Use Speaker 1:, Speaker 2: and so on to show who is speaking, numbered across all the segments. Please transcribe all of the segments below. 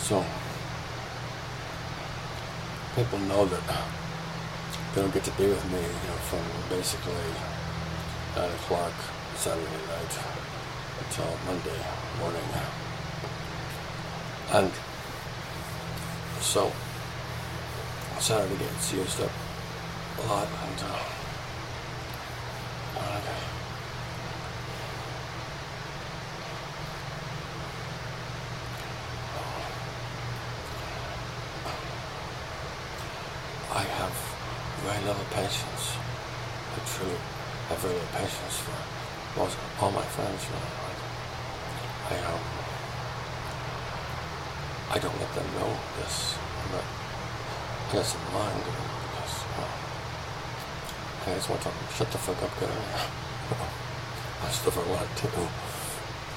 Speaker 1: So, people know that they don't get to be with me, from basically 9 o'clock Saturday night until Monday morning. And so, Saturday gets used up a lot, and I have very little patience. I truly have very little patience for all my friends. I don't let them know this. I guess I'm lying to them because I just want to shut the fuck up, get out of here. That's stuff I want to do,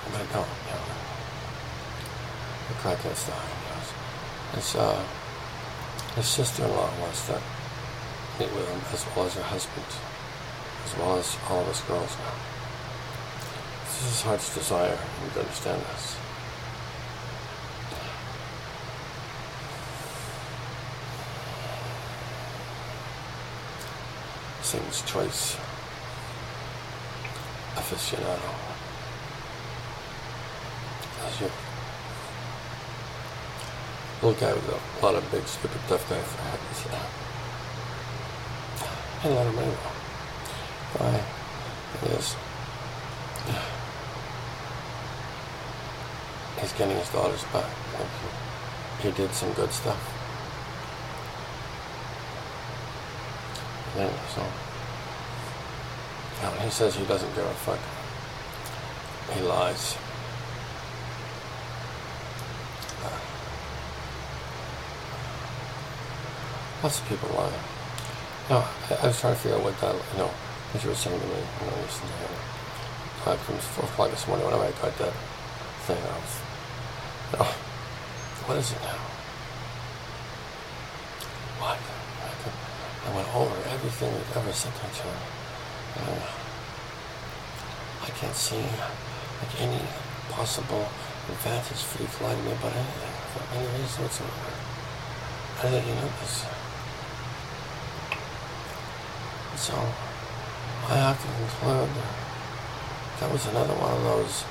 Speaker 1: but I don't. The crackhead's dying. His sister-in-law wants to meet with him, as well as her husband, as well as all of us girls now. This is his heart's desire, and you understand this. Sings choice aficionado. As you. Little guy with a lot of big, stupid, tough guy friends. And let him anyway. Guy he's getting his daughters back. He did some good stuff. Anyway, so he says he doesn't give a fuck. He lies. Lots of people lie. I was trying to figure out what that, what you were saying to me when I listened to him. From 4 o'clock this morning, whenever I got that thing, I was, what is it now? What? I went over everything we've ever said to each other. And I can't see any possible advantage for you to lie to me about anything, for any reason whatsoever. I think you know this. So, I have to conclude that was another one of those,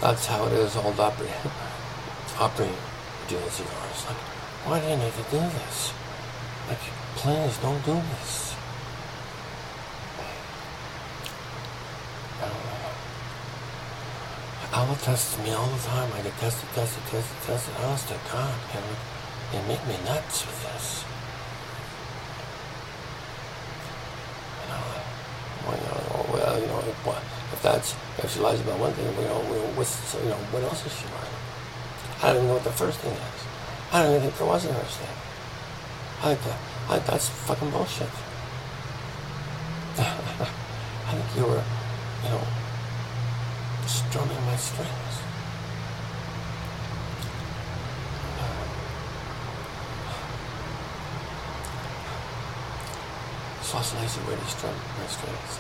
Speaker 1: that's how it is, old Opry deals of yours. Like, why do you need to do this? Like, please don't do this. Alva tests me all the time. I get tested. Honest to God, they make me nuts with this. If she lies about one thing, what else is she lying? I don't even know what the first thing is. I don't even think there was a first thing. That's fucking bullshit. I think you were, strumming my strings. So that's a lazy way to strum my strings.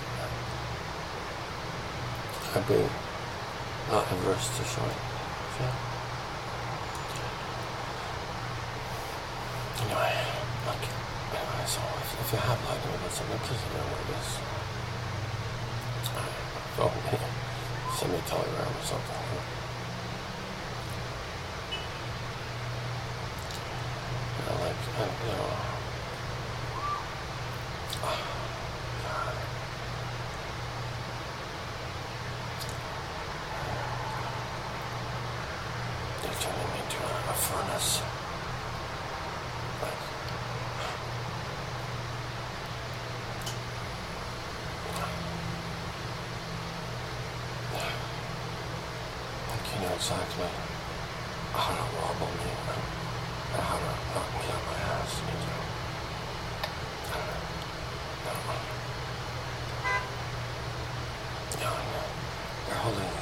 Speaker 1: I'd be not averse to showing. Yeah. Anyway, so if you have lied to me about something, please let me know what it is. Send me a telegram or something. You're turning me into a furnace. You know exactly how to wobble me and how to knock me on my ass. You're holding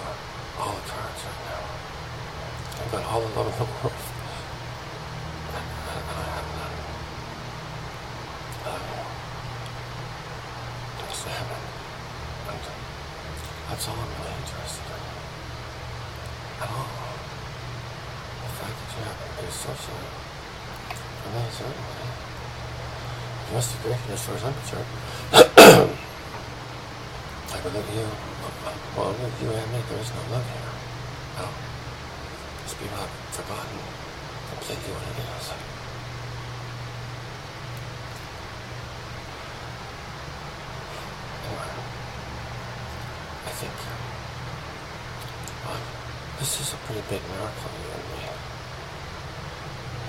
Speaker 1: all the cards right now. I've got all the love in the world. And I have none. Understand it. And that's all I'm really interested in. At all. fact that you happen to be a sorcerer, for me, certainly. You must agree, as far as I'm concerned. I believe you. Well, with you and me, there is no love here. No. These people have forgotten completely what it is. Anyway, I think this is a pretty big miracle, you and me.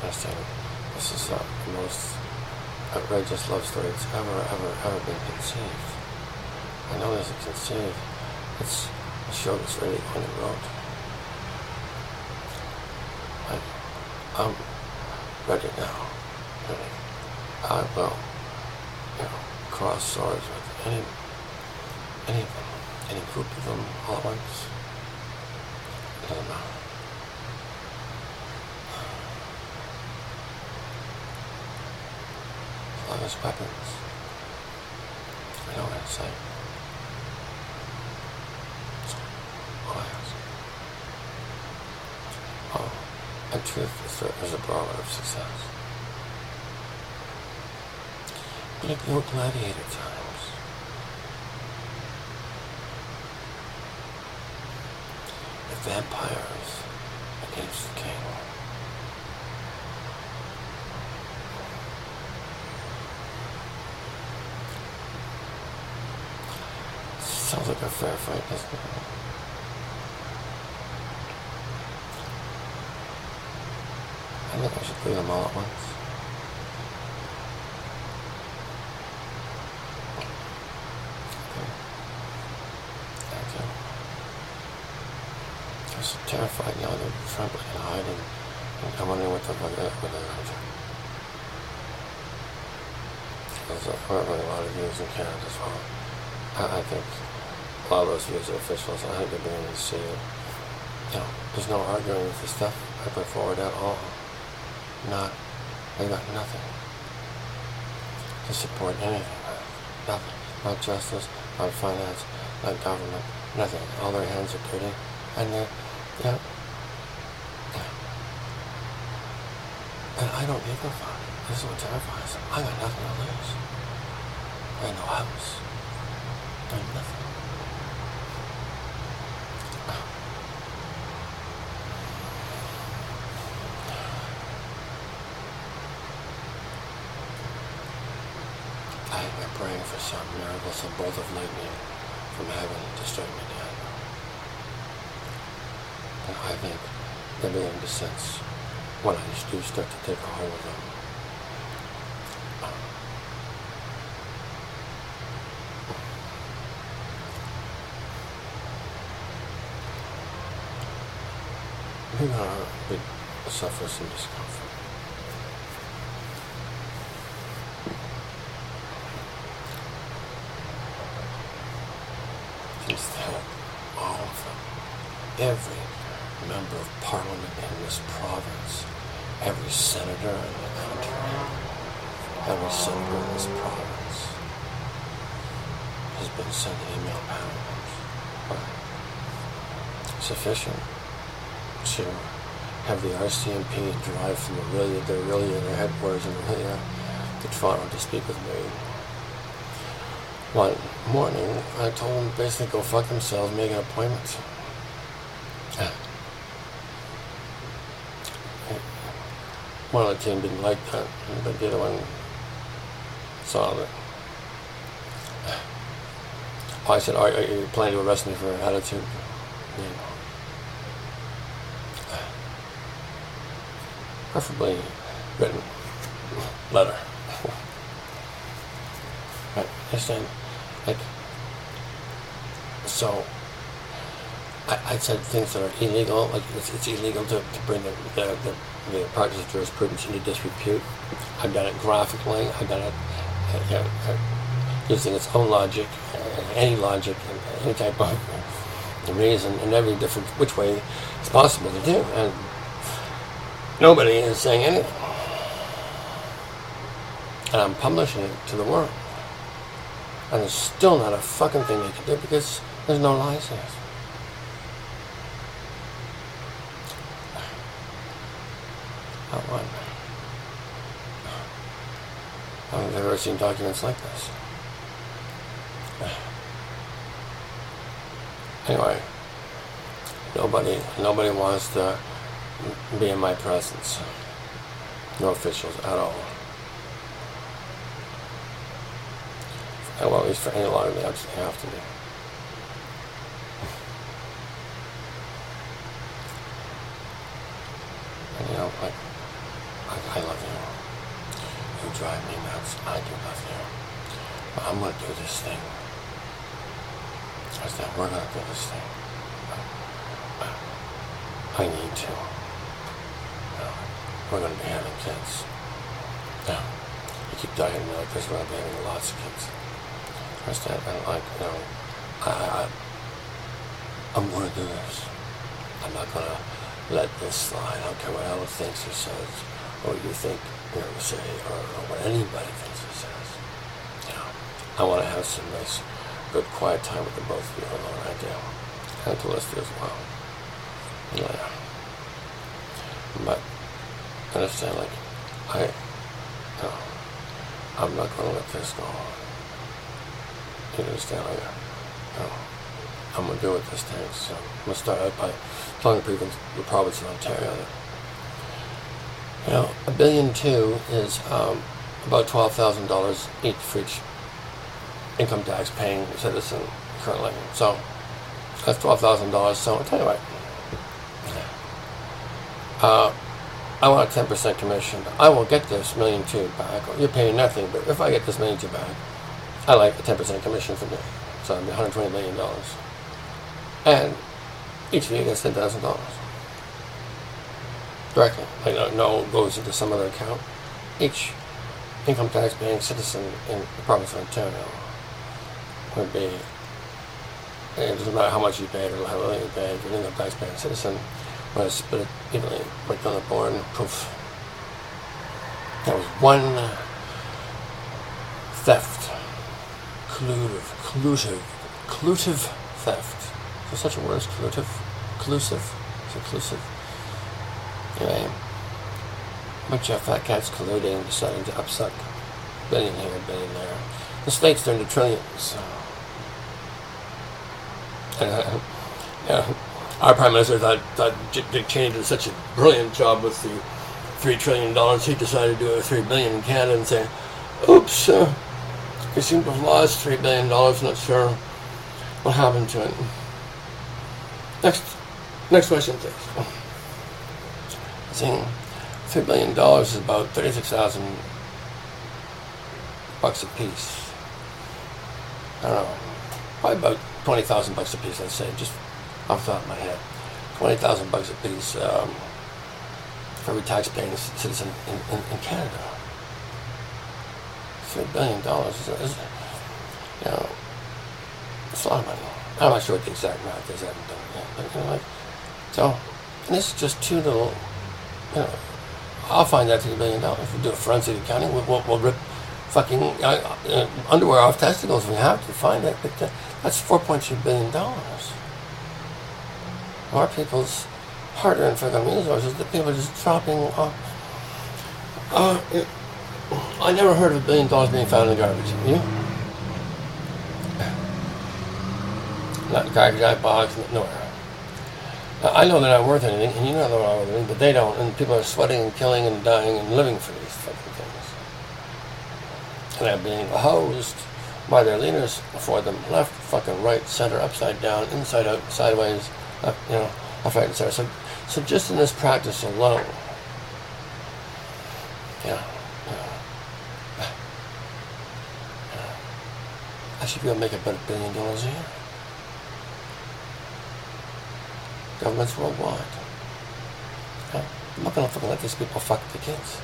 Speaker 1: Understand? This is the most outrageous love story that's ever been conceived. I know there's a conceived. It's a show that's ready on the road. I'm ready now. Ready. I will, cross swords with any of them, any group of them all at once. It doesn't matter. As long as weapons, I know what to say. All I ask. Oh, and truth is a barometer of success. But like the old gladiator times, the vampires against the king. Sounds like a fair fight, doesn't it? I think I should leave them all at once. Okay. Thank you. I was so terrified now. They're trembling and hiding. And I'm wondering what they're going to do. There's really a lot of views in Canada as well. I think a lot of those views are officials. I think they're beginning to see it. There's no arguing with the stuff I put forward at all. They got nothing to support anything. Nothing. Not justice, not finance, not government, nothing. All their hands are dirty. And and I don't give a fuck. This is what terrifies them. I got nothing to lose. I got no house. I got nothing. I'm praying for some miracle, some bolt of lightning from heaven to strike me down. And I think they're beginning to sense when I do start to take a hold of them. We're going to suffer some discomfort. All of them, every member of parliament in this province, every senator in the country, every senator in this province has been sent email packages. Sufficient to have the RCMP drive from their headquarters in Aurelia to Toronto to speak with me. One morning, I told them basically go fuck themselves, make an appointment. One of the team didn't like that, but the other one saw that. I said, are you planning to arrest me for attitude? Preferably written letter. Right, understand? So I said things that are illegal, like it's illegal to bring the practice of jurisprudence into disrepute. I've done it graphically. I've done it using its own logic, any logic, any type of reason, in every different which way it's possible to do. And nobody is saying anything. And I'm publishing it to the world. And there's still not a fucking thing they can do because there's no license. What? I've never seen documents like this. Anyway, nobody wants to be in my presence. No officials at all. Well, at least for any longer they absolutely have to be. And like, I love you. You drive me nuts. I do love you. But I'm gonna do this thing. We're gonna do this thing. I need to. We're gonna be having kids. You keep dying to me like this, we're gonna be having lots of kids. Understand? And like, I'm gonna do this. I'm not gonna let this slide. I don't care what Ella thinks or says, or you think, say, or what anybody thinks or says. I want to have some nice, good, quiet time with the both of you alone. I do, and Felicity as well. Yeah. But understand, like, I'm not gonna let this go on. You understand? I'm gonna do what this takes. So I'm gonna start out by telling people in the province of Ontario that $1.2 billion is about $12,000 each for each income tax paying citizen currently. So that's $12,000. So I'll tell you what. I want a 10% commission. I will get this $1.2 million back. You're paying nothing, but if I get this $1.2 million back, I like a 10% commission from you. So it'll be $120 million. And each of you gets $10,000 directly. No goes into some other account. Each income tax paying citizen in the province of Ontario would be, it doesn't matter how much you paid or how little you paid, if you're an income tax paying citizen, when I split it evenly, right on the board, poof. That was one theft. Collusive theft. Is there such a word as collusive? It's inclusive. Anyway, a bunch of fat cats colluding, deciding to upsuck billion here, billion there. The states are into trillions. And, our Prime Minister thought Dick Cheney did such a brilliant job with the $3 trillion. He decided to do $3 billion in Canada and say, oops, we seem to have lost $3 billion, not sure what happened to it. Next question, please. Seeing $3 billion is about $36,000 a piece. I don't know, probably about $20,000 a piece, let's say, just off the top of my head. $20,000 a piece for every tax-paying citizen in Canada. $3 billion is it's a lot of money. I'm not sure what the exact math is. I haven't done it yet. But so, and this is just two little. I'll find that $3 billion. If we do a forensic accounting, we'll rip fucking underwear off testicles if we have to find it. But that's $4.2 billion. Our people's hard-earned fucking resources that people are just dropping off. I never heard of $1 billion being found in the garbage. You? Not garbage box, nowhere. I know they're not worth anything, and you know they're not worth anything, but they don't, and people are sweating and killing and dying and living for these fucking things. And they're being hosed by their leaders for them, left, fucking right, center, upside down, inside out, sideways, up, left, right, and center. So just in this practice alone, I should be able to make about $1 billion a year. Governments worldwide. I'm not going to fucking let these people fuck the kids.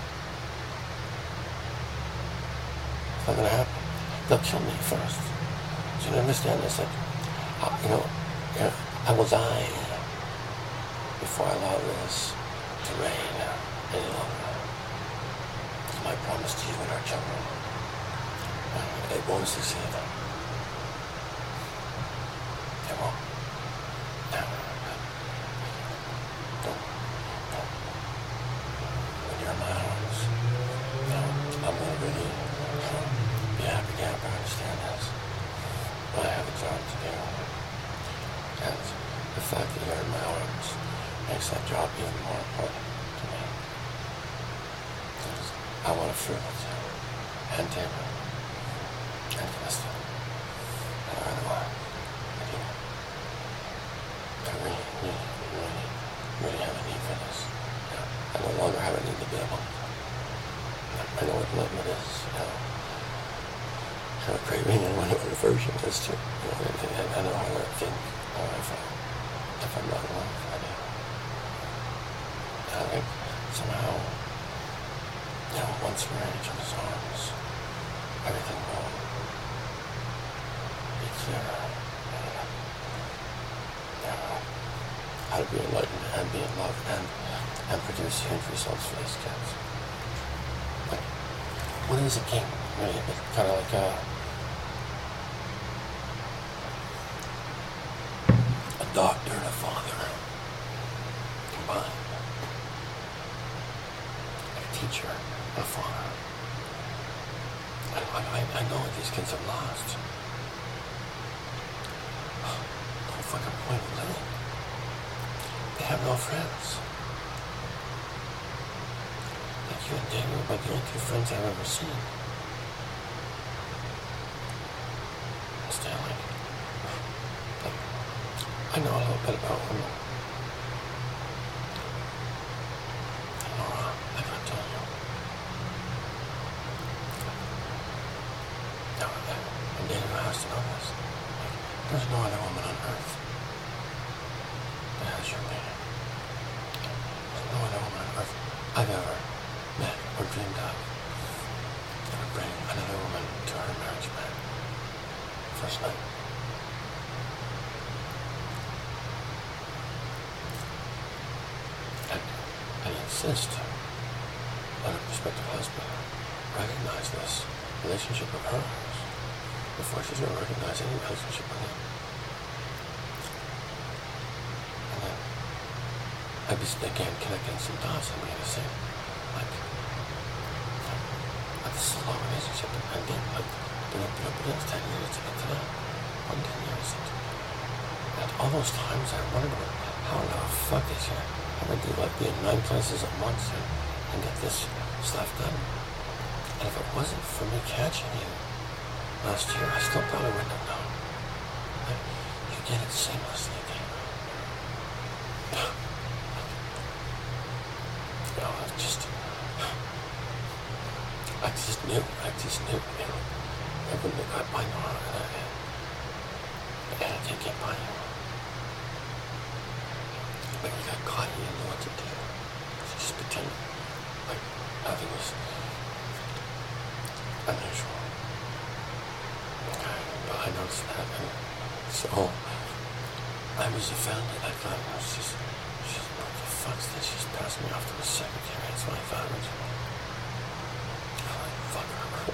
Speaker 1: It's not going to happen. They'll kill me first. So you understand this? Like, I will die before I allow this to reign any longer. It's my promise to you and our children. It won't succeed. It won't. When fact that you're in my arms makes that job even more important to me. Because I want to feel with you, and David, and Kristen, and everyone. I really have a need for this. I no longer have a need to be able. I know what enlightenment is. I have a craving and what aversion is too. And I know how to think. If I'm not in love, I do. And I think somehow, once we're in each other's arms, everything will be clearer. How to be enlightened and be in love and produce huge results for these kids. Like, what is a king? Really, kind of like a doctor and a father combined. Like a teacher and a father. I know what these kids have lost. The whole fucking point of living. They have no friends. Like you and David are about the only two friends I've ever seen. Stanley. I know a little bit about women. And Laura, I gotta tell you. Now, and David has to know this. There's no other woman on earth that has your meaning. There's no other woman on earth I've ever met or dreamed of that would bring another woman to her marriage bed. First night. And I insist that a prospective husband recognize this relationship of hers before she's going to recognize any relationship with him. And then I'd be, again, connecting some dots. I'm going to say, like this is a long relationship, and then, but it's 10 years to get to that. 10 years. And all those times I wondered, how the fuck is it? I would do be in 9 places at once and get this stuff done. And if it wasn't for me catching you last year, I still probably wouldn't have known. You get it seamlessly, David. I just knew. I wouldn't have got by Nora, and I didn't get by you. But you got caught, you didn't know what to do. So just pretend like nothing was unusual. Okay, but I noticed that, and so I was offended. I thought, she's what the fuck's this? She's passed me off to the secretary. That's what I thought originally. Fuck her.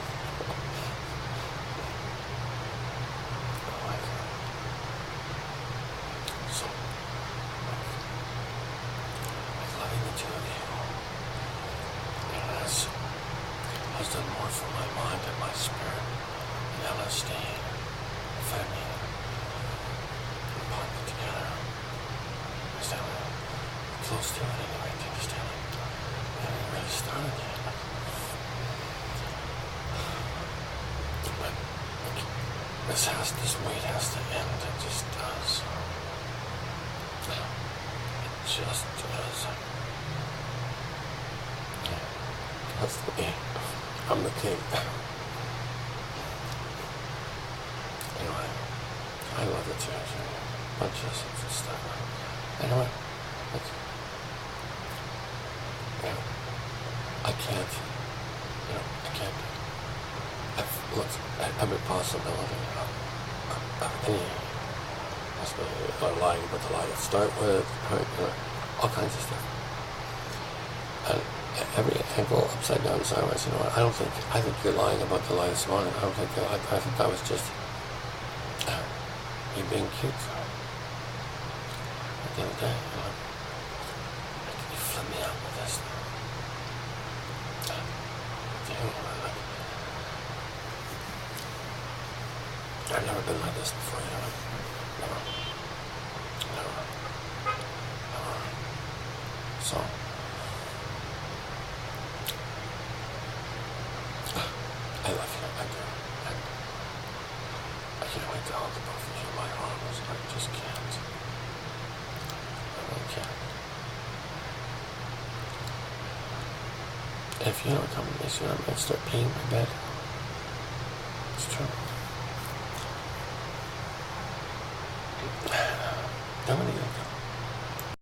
Speaker 1: So, loving the two of you has done more for my mind and my spirit than LSD, amphetamine, and pot put together. Stanley, close to it anyway, do you understand? We haven't really started yet. This weight has to end. It just does. It just does. That's the me. I'm the king. Anyway, I love it too. Bunch of stuff. Anyway, I can't. I can't. I've looked at every possibility of any possibility, lying about the lie to start with, all kinds of stuff. And every angle, upside down, sideways, I think you're lying about the lie this morning. I think that was just you being cute. At the end of the day, you flip me out with this. I've never been like this before, Never. So I love you. I do. I can't wait to hold the both of you in my arms. I just can't. I really can't. If you don't come to me soon, I might start peeing my bed. It's true.